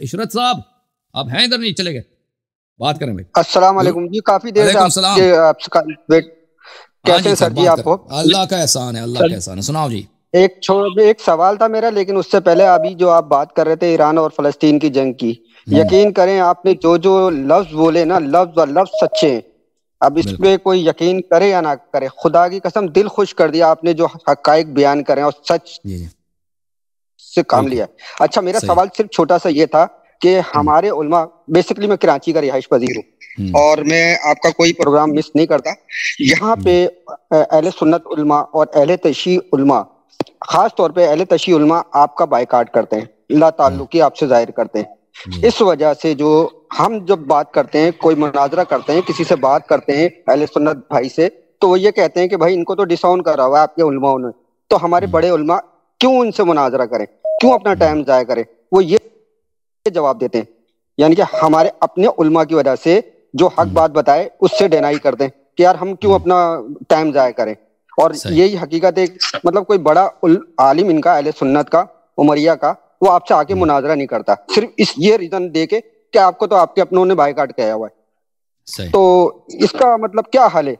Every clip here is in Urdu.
عشرت صاحب آپ ہیں ادھر؟ نہیں چلے گئے؟ بات کریں بھائی. السلام علیکم جی. کافی دیر سے آپ سے کیسے سر جی؟ آپ کو اللہ کا احسان ہے، اللہ کا احسان ہے. سناؤ جی. ایک سوال تھا میرا، لیکن اس سے پہلے ابھی جو آپ بات کر رہے تھے ایران اور فلسطین کی جنگ کی، یقین کریں آپ نے جو لفظ بولے نا، لفظ و لفظ سچے ہیں. اب اس پہ کوئی یقین کرے یا نہ کرے، خدا کی قسم دل خوش کر دیا آپ نے جو حقائق بیان کرے اور سچ سے کام لیا. اچھا میرا سوال صرف چھوٹا سا یہ تھا کہ ہمارے علماء، بیسکلی میں کراچی کا رہائش پذیر ہوں اور میں آپ کا کوئی پروگرام مس نہیں کرتا. یہاں پہ اہل سنت علماء اور اہل تشیع علماء، خاص طور پہ اہل تشیع علماء آپ کا بائیکاٹ کرتے ہیں، لا تعلقی آپ سے ظاہر کرتے ہیں. اس وجہ سے جو ہم جب بات کرتے ہیں، کوئی مناظرہ کرتے ہیں، کسی سے بات کرتے ہیں اہل سنت بھائی سے، تو وہ یہ کہتے ہیں کہ بھائی ان کو تو ڈساؤن کرا ہوا ہے آپ کے علماء نے، تو ہمارے بڑے علماء کیوں ان سے مناظرہ کریں، کیوں اپنا ٹائم ضائع کریں. وہ یہ جواب دیتے ہیں، یعنی کہ ہمارے اپنے علماء کی وجہ سے جو حق بات بتائے اس سے ڈینائی کرتے ہیں کہ یار ہم کیوں اپنا ٹائم ضائع کریں. اور یہی حقیقت ہے، مطلب کوئی بڑا عالم ان کا اہل سنت کا، عمریہ کا، وہ آپ سے آ کے مناظرہ نہیں کرتا، صرف اس یہ ریزن دے کے کہ آپ کو تو آپ کے اپنوں نے بائیکاٹ کیا ہوا ہے. تو اس کا مطلب کیا حل ہے؟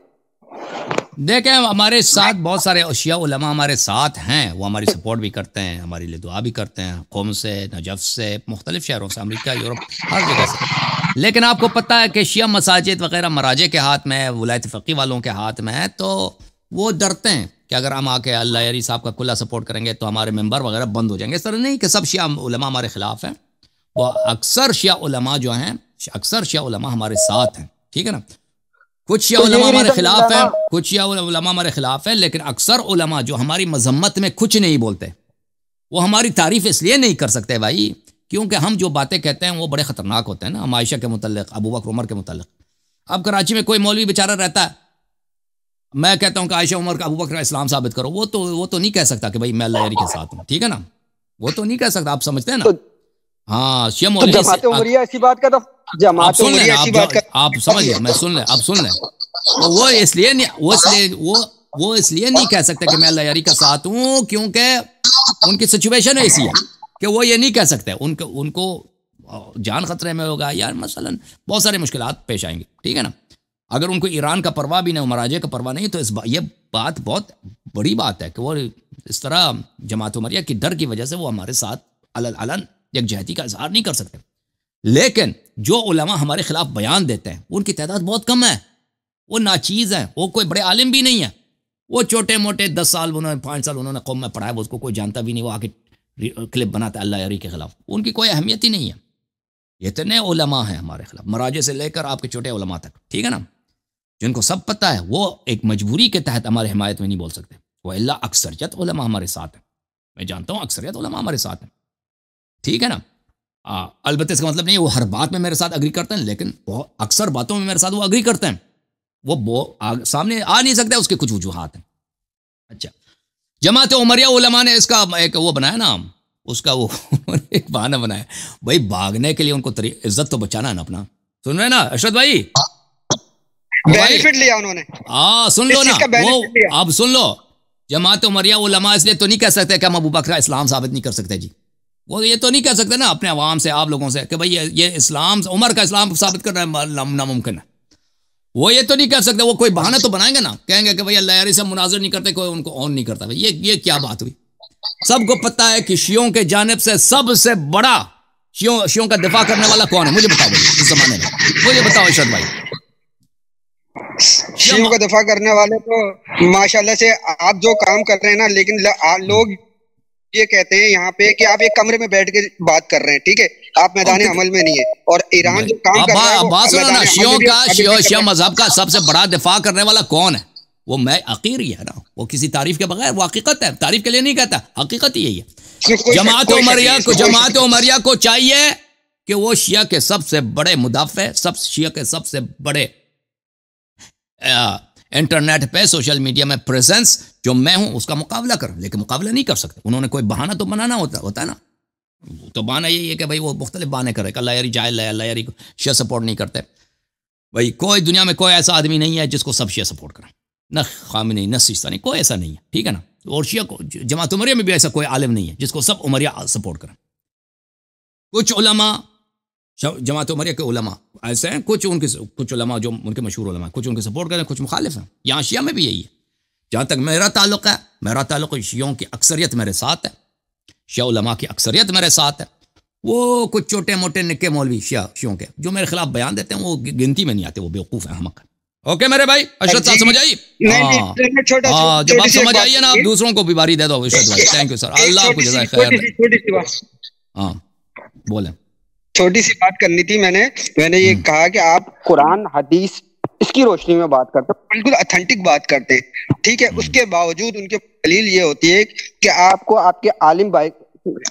دیکھیں ہمارے ساتھ بہت سارے شیعہ علماء ہمارے ساتھ ہیں، وہ ہماری سپورٹ بھی کرتے ہیں، ہمارے لیے دعا بھی کرتے ہیں، قوم سے، نجف سے، مختلف شہروں سے، امریکہ، یورپ، ہر جگہ سے. لیکن آپ کو پتہ ہے کہ شیعہ مساجد وغیرہ مراجع کے ہاتھ میں ہے، ولایت فقیہ والوں کے ہاتھ میں ہے، تو وہ ڈرتے ہیں کہ اگر ہم آ کے اللہ یاری صاحب کا کھلا سپورٹ کریں گے تو ہمارے ممبر وغیرہ بند ہو جائیں گے. اس طرح نہیں کہ سب شیعہ علماء ہمارے خلاف ہیں، وہ اکثر شیعہ علماء جو ہیں، اکثر شیعہ علماء ہمارے ساتھ ہیں. ٹھیک ہے نا؟ کچھ شیعہ علماء ہمارے خلاف ہیں، کچھ شیعہ علماء ہمارے خلاف ہیں، لیکن اکثر علماء جو ہماری مذمت میں کچھ نہیں بولتے، وہ ہماری تعریف اس لیے نہیں کر سکتے بھائی کیونکہ ہم جو باتیں کہتے ہیں وہ بڑے خطرناک ہوتے ہیں نا. ہم عائشہ کے متعلق، ابو بکر عمر کے متعلق. اب کراچی میں کوئی مولوی بیچارہ رہتا ہے، میں کہتا ہوں کہ عائشہ عمر کا ابو بکر اسلام ثابت کرو، وہ تو نہیں کہہ سکتا کہ بھائی میں اللہ یاری کے ساتھ ہوں. ٹھیک ہے نا؟ وہ تو نہیں کہہ سکتا. آپ سمجھتے ہیں نا؟ ہاں شیعہ مولوی جماعت عمریہ ایسی بات کا، تو جماعت عمریہ ایسی بات کا، آپ سمجھ لیں، میں سن لیں، آپ سن لیں. وہ اس لیے نہیں کہہ سکتے کہ میں اللہ یاری کا ساتھ ہوں کیونکہ ان کی سچویشن ایسی ہے کہ وہ یہ نہیں کہہ سکتے. ان کو جان خطرے میں ہوگا، یا مثلا بہت سارے مشکلات پیش آئیں گے. ٹھیک ہے نا؟ اگر ان کو ایران کا پرواہ بھی نہیں، مراجع کا پرواہ نہیں، تو یہ بات بہت بڑی بات ہے کہ وہ اس طرح جماعت عمریہ کی ڈر کی وجہ سے وہ ہمارے ساتھ علن یکجہتی کا اظہار نہیں کر سکتے. لیکن جو علماء ہمارے خلاف بیان دیتے ہیں ان کی تعداد بہت کم ہے، وہ ناچیز ہیں، وہ کوئی بڑے عالم بھی نہیں ہیں، وہ چھوٹے موٹے 10 سال 5 سال انہوں نے قوم میں پڑھایا، وہ اس کو کوئی جانتا بھی نہیں، وہ آ کے کلپ بناتا ہے اللہ یاری کے خلاف. ان کی کوئی اہمیت ہی نہیں ہے. اتنے علماء ہیں ہمارے خلاف، مراجع سے لے کر آپ کے چھوٹے علماء تک. ٹھیک ہے نا؟ جن کو سب پتہ ہے، وہ ایک مجبوری کے تحت ہمارے حمایت میں نہیں بول سکتے. وہ اللہ اکثریت علماء ہمارے ساتھ ہیں، میں جانتا ہوں اکثریت علماء ہمارے ساتھ ہیں. ٹھیک ہے نا؟ البتہ اس کا مطلب نہیں ہے وہ ہر بات میں میرے ساتھ اگری کرتے ہیں، لیکن اکثر باتوں میں میرے ساتھ وہ اگری کرتے ہیں. وہ سامنے آ نہیں سکتے، اس کے کچھ وجوہات ہیں. اچھا، جماعت عمریہ علماء نے اس کا ایک وہ بنایا نا، اس کا وہ ایک بہانہ بنایا بھائی بھاگنے کے لیے ان کو عزت تو بچانا ہے نا اپنا. سن رہے ہیں نا ارشد بھائی؟ بینیفٹ لیا انہوں نے. سن لو نا، وہ اب سن لو. جماعت عمریہ علماء اس لیے تو نہیں کہہ سکتے کہ ہم ابو بکر اسلام ثابت نہیں کر سکتے جی. وہ یہ تو نہیں کہہ سکتے نا اپنے عوام سے، آپ لوگوں سے، کہ بھئی یہ اسلام عمر کا اسلام ثابت کرنا ناممکن ہے. وہ یہ تو نہیں کہہ سکتے. وہ کوئی بہانہ تو بنائیں گے نا، کہیں گے کہ بھئی اللہ یاری سے مناظر نہیں کرتے، کوئی ان کو آن نہیں کرتا. یہ کیا بات ہوئی؟ سب کو پتہ ہے کہ شیعوں کے جانب سے سب سے بڑا شیعوں کا دفاع کرنے والا کون ہے؟ مجھے بتاؤ بھائی اس زمانے میں، مجھے بتاؤ ارشد بھائی. شیعوں کا دفاع کرنے والے تو ماشاءاللہ سے آپ جو کام کر رہے ہیں نا، لیکن لوگ یہ کہتے ہیں یہاں پہ کہ آپ ایک کمرے میں بیٹھ کے بات کر رہے ہیں. ٹھیک ہے، آپ میدان عمل میں نہیں ہے. اور ایران جو کام کر رہا ہے وہ میدان عمل میں. شیعہ مذہب کا سب سے بڑا دفاع کرنے والا کون ہے؟ وہ میں عقیر ہی ہے نا، وہ کسی تعریف کے بغیر، وہ حقیقت ہے، تعریف کے لیے نہیں کہتا، حقیقت ہی یہی ہے. جماعت عمریہ کو چاہیے کہ وہ شیعہ کے سب سے بڑے مدافع، شیعہ کے سب سے بڑے انٹرنیٹ پہ، سوشل میڈیا میں پریزنس جو میں ہوں اس کا مقابلہ کر، لیکن مقابلہ نہیں کر سکتے. انہوں نے کوئی بہانہ تو بنانا ہوتا ہے نا. تو بہانہ یہی ہے کہ بھائی وہ مختلف بہانے کرے کہ اللہ یاری جاہل ہے، اللہ یاری کو شیعہ سپورٹ نہیں کرتے. بھائی کوئی دنیا میں کوئی ایسا آدمی نہیں ہے جس کو سب شیعہ سپورٹ کریں، نہ خامنئی، نہ سیستانی، کوئی ایسا نہیں ہے. ٹھیک ہے نا؟ اور شیعہ کو جماعت عمریہ میں بھی ایسا کوئی عالم نہیں ہے جس کو سب عمریہ سپورٹ کریں. کچھ علماء جماعت عمریہ کے علماء ایسے ہیں، کچھ علماء جو ان کے مشہور علماء ہیں، کچھ ان کے سپورٹ کرتے ہیں، کچھ مخالف ہیں. یہاں شیعہ میں بھی یہی ہے. جہاں تک میرا تعلق ہے شیعوں کی اکثریت میرے ساتھ ہے، شیعہ علماء کی اکثریت میرے ساتھ ہے. وہ کچھ چھوٹے موٹے نکے مولوی شیعوں کے جو میرے خلاف بیان دیتے ہیں وہ گنتی میں نہیں آتے، وہ بیوقوف ہیں، احمق. اوکے میرے بھائی اشرت صاحب سمجھ آئی؟ ہاں جب آپ سمجھ آئیے نا آپ دوسروں کو بھی باری دے دو. اشرت بھائی تھینک یو سر، اللہ آپ کو جزائے خیر. ہاں بولیں. چھوٹی سی بات کرنی تھی. میں نے یہ کہا کہ آپ قرآن حدیث اس کی روشنی میں بات کرتے ہیں، بالکل اتھینٹک بات کرتے ہیں، ٹھیک ہے. اس کے باوجود ان کے دلیل یہ ہوتی ہے کہ آپ کو آپ کے عالم بھائی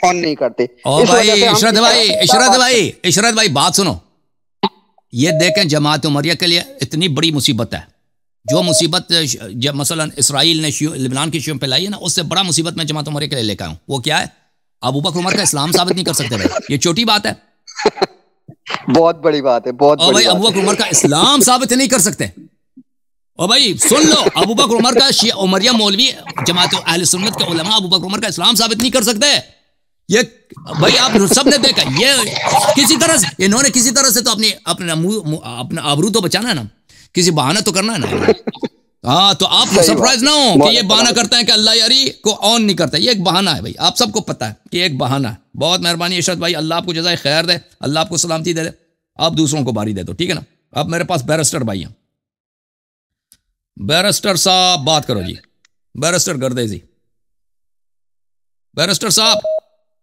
آن نہیں کرتے. عشرت بھائی بات سنو. یہ دیکھیں جماعت عمریہ کے لیے اتنی بڑی مصیبت ہے، جو مصیبت جب مثلا اسرائیل نے لبنان کی شیعوں پہ لائی ہے نا، اس سے بڑا مصیبت میں جماعت عمریہ کے لیے لے کے آیا ہوں. وہ کیا ہے؟ ابو بکر عمر کا اسلام ثابت نہیں کر سکتے بھائی. یہ چھوٹی بات ہے، بہت بڑی بات ہے، بہت بڑی. ابو بکر عمر کا اسلام ثابت نہیں کر سکتے. اور بھائی سن لو، ابو بکر عمر کا شیعہ عمریہ مولوی جماعت اہل سنت کے علماء ابو بکر عمر کا اسلام ثابت نہیں کر سکتے. یہ بھائی آپ سب نے دیکھا، یہ کسی طرح سے انہوں نے کسی طرح سے تو اپنا آبرو تو بچانا ہے نا، کسی بہانہ تو کرنا ہے نا. ہاں تو آپ سرپرائز نہ ہو کہ یہ بہانہ کرتا ہے کہ اللہ یاری کو آن نہیں کرتا. یہ ایک بہانہ ہے بھائی، آپ سب کو پتا ہے کہ ایک بہانہ ہے. بہت مہربانی اشرت بھائی، اللہ آپ کو جزائے خیر دے، اللہ آپ کو سلامتی دے. آپ دوسروں کو باری دے دو، ٹھیک ہے نا. اب میرے پاس بیرسٹر بھائی ہیں. بیرسٹر صاحب بات کرو جی. بیرسٹر گردیزی، بیرسٹر صاحب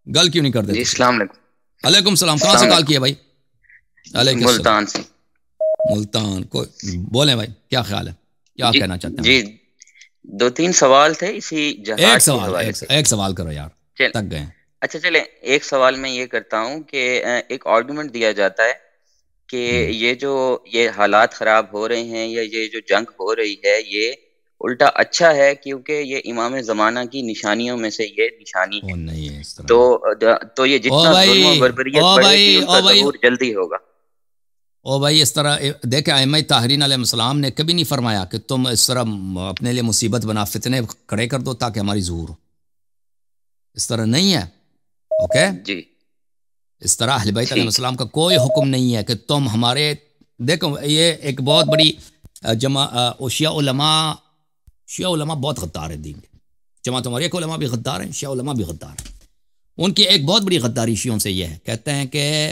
گل کیوں نہیں کرتے؟ جی السلام علیکم. وعلیکم السلام. کہاں سے کال کیا بھائی؟ ملتان سے. ملتان کو بولیں بھائی، کیا خیال ہے، کیا کہنا چاہتے ہیں؟ جی 2-3 سوال تھے اسی جہاز. ایک سوال کرو یار، تک گئے. اچھا چلیں، ایک سوال میں یہ کرتا ہوں کہ ایک آرگومنٹ دیا جاتا ہے کہ یہ حالات خراب ہو رہے ہیں یا یہ جو جنگ ہو رہی ہے یہ الٹا اچھا ہے، کیونکہ یہ امام زمانہ کی نشانیوں میں سے یہ نشانی ہے. تو یہ جتنا ظلم و بربریت بڑھے گی ان کا ظہور جلدی ہوگا. او بھائی اس طرح دیکھیں، ائمہ طاہرین علیہ السلام نے کبھی نہیں فرمایا کہ تم اس طرح اپنے لیے مصیبت بنا فتنے کھڑے کر دو تاکہ ہماری ظہور ہو. اس طرح نہیں ہے. اوکے جی، اس طرح اہل بیت علیہ السلام کا کوئی حکم نہیں ہے کہ تم ہمارے. دیکھو یہ ایک بہت بڑی شیعہ علماء بہت غدار ہیں دین کے. جماعت عمریہ کے علماء بھی غدار ہیں، شیعہ علماء بھی غدار ہیں. ان کی ایک بہت بڑی غداری شیعوں سے یہ ہے، کہتے ہیں کہ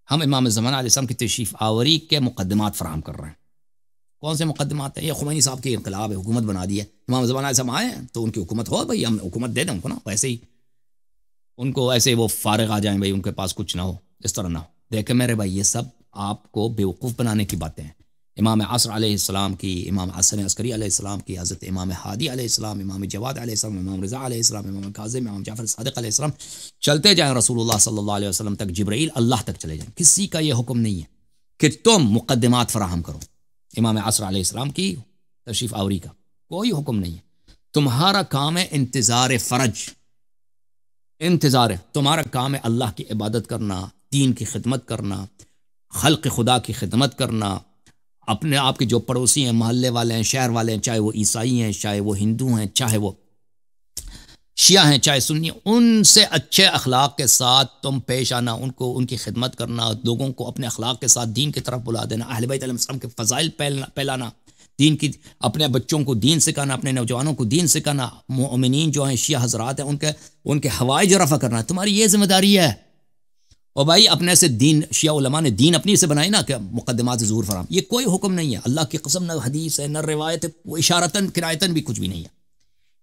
ہم امام زمانہ علیہ السلام کی تشریف آوری کے مقدمات فراہم کر رہے ہیں. کون سے مقدمات ہیں؟ یہ خمینی صاحب کی انقلاب ہے، حکومت بنا دی ہے. امام زمانہ علیہ السلام آئے ہیں تو ان کی حکومت ہو بھائی، ہم حکومت دے دیں ان کو نا. ویسے ہی ان کو ایسے وہ فارغ آ جائیں بھائی، ان کے پاس کچھ نہ ہو، اس طرح نہ ہو. دیکھیں میرے بھائی، یہ سب آپ کو بیوقوف بنانے کی باتیں ہیں. امام عصر علیہ السلام کی، امام حسن عسکری علیہ السلام کی، حضرت امام ہادی علیہ السلام، امام جواد علیہ السلام، امام رضا علیہ السلام، امام کاظم، امام جعفر صادق علیہ السلام، چلتے جائیں رسول اللہ صلی اللہ علیہ وسلم تک، جبرائیل اللہ تک چلے جائیں. کسی کا یہ حکم نہیں ہے کہ تم مقدمات فراہم کرو. امام عصر علیہ السلام کی تشریف آوری کا کوئی حکم نہیں ہے. تمہارا کام ہے انتظار فرج، انتظار ہے. تمہارا کام ہے اللہ کی عبادت کرنا، دین کی خدمت کرنا، خلق خدا کی خدمت کرنا. اپنے آپ کے جو پڑوسی ہیں، محلے والے ہیں، شہر والے ہیں، چاہے وہ عیسائی ہیں، چاہے وہ ہندو ہیں، چاہے وہ شیعہ ہیں، چاہے سنی ہیں، ان سے اچھے اخلاق کے ساتھ تم پیش آنا، ان کی خدمت کرنا، لوگوں کو اپنے اخلاق کے ساتھ دین کی طرف بلا دینا، اہل بیت علیہ السلام کے فضائل پھیلانا، دین کی، اپنے بچوں کو دین سکھانا، اپنے نوجوانوں کو دین سکھانا، مومنین جو ہیں شیعہ حضرات ہیں ان کے ہوائج رفع کرنا. تمہاری یہ ذمہ داری ہے. اور بھائی اپنے سے دین، شیعہ علماء نے دین اپنی سے بنائی نا کہ مقدمات ظہور فراہم. یہ کوئی حکم نہیں ہے، اللہ کی قسم، نہ حدیث ہے، نہ روایت ہے، اشارتاً کنایتاً بھی کچھ بھی نہیں ہے.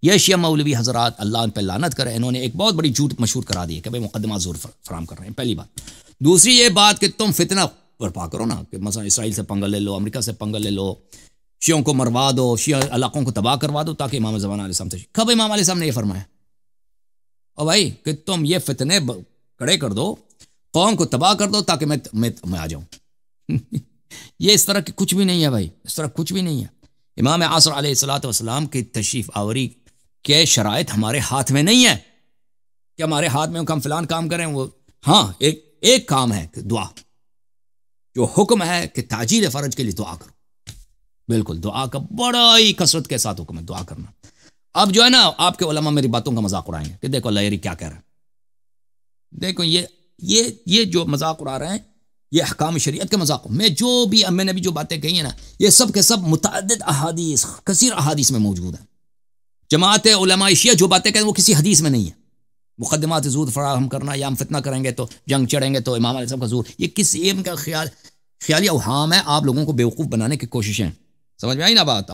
یہ شیعہ مولوی حضرات اللہ ان پہ لعنت کرے، انہوں نے ایک بہت بڑی جھوٹ مشہور کرا دی ہے کہ بھائی مقدمات ظہور فراہم کر رہے ہیں. پہلی بات. دوسری یہ بات کہ تم فتنہ برپا کرو نا، کہ مثلا اسرائیل سے پنگا لے لو، امریکہ سے پنگا لے لو، شیعوں کو مروا دو، شیعہ علاقوں کو تباہ کروا دو تاکہ امام زمانہ علیہ السلام تشریف. کب امام علیہ السلام نے یہ فرمایا؟ اور بھائی کہ تم یہ فتنے کڑے کر دو، قوم کو تباہ کر دو تاکہ میں آ جاؤں. یہ اس طرح کی کچھ بھی نہیں ہے بھائی، اس طرح کچھ بھی نہیں ہے. امام عصر علیہ الصلوۃ والسلام کی تشریف آوری کے شرائط ہمارے ہاتھ میں نہیں ہے کہ ہمارے ہاتھ میں ہم فلان کام کریں. وہ ہاں ایک کام ہے کہ دعا، جو حکم ہے کہ تاجیل فرج کے لیے دعا کرو. بالکل دعا کا بڑا ہی کثرت کے ساتھ حکم ہے دعا کرنا. اب جو ہے نا آپ کے علماء میری باتوں کا مذاق اڑائیں گے کہ دیکھو اللہ یری کیا کہہ رہا ہے. دیکھو یہ یہ جو مذاق اڑا رہے ہیں یہ احکام شریعت کے مذاق میں میں نے بھی جو باتیں کہی ہیں نا یہ سب کے سب متعدد احادیث کثیر احادیث میں موجود ہیں. جماعت علماء شیعہ جو باتیں کہتے ہیں وہ کسی حدیث میں نہیں ہے. مقدمات زود فراہم کرنا یا ہم فتنہ کریں گے تو جنگ چڑھیں گے تو امام علیہ السلام کا ظہور، یہ کس ان کا خیالی اوہام ہے. آپ لوگوں کو بیوقوف بنانے کی کوششیں. سمجھ میں آئی نا بات؟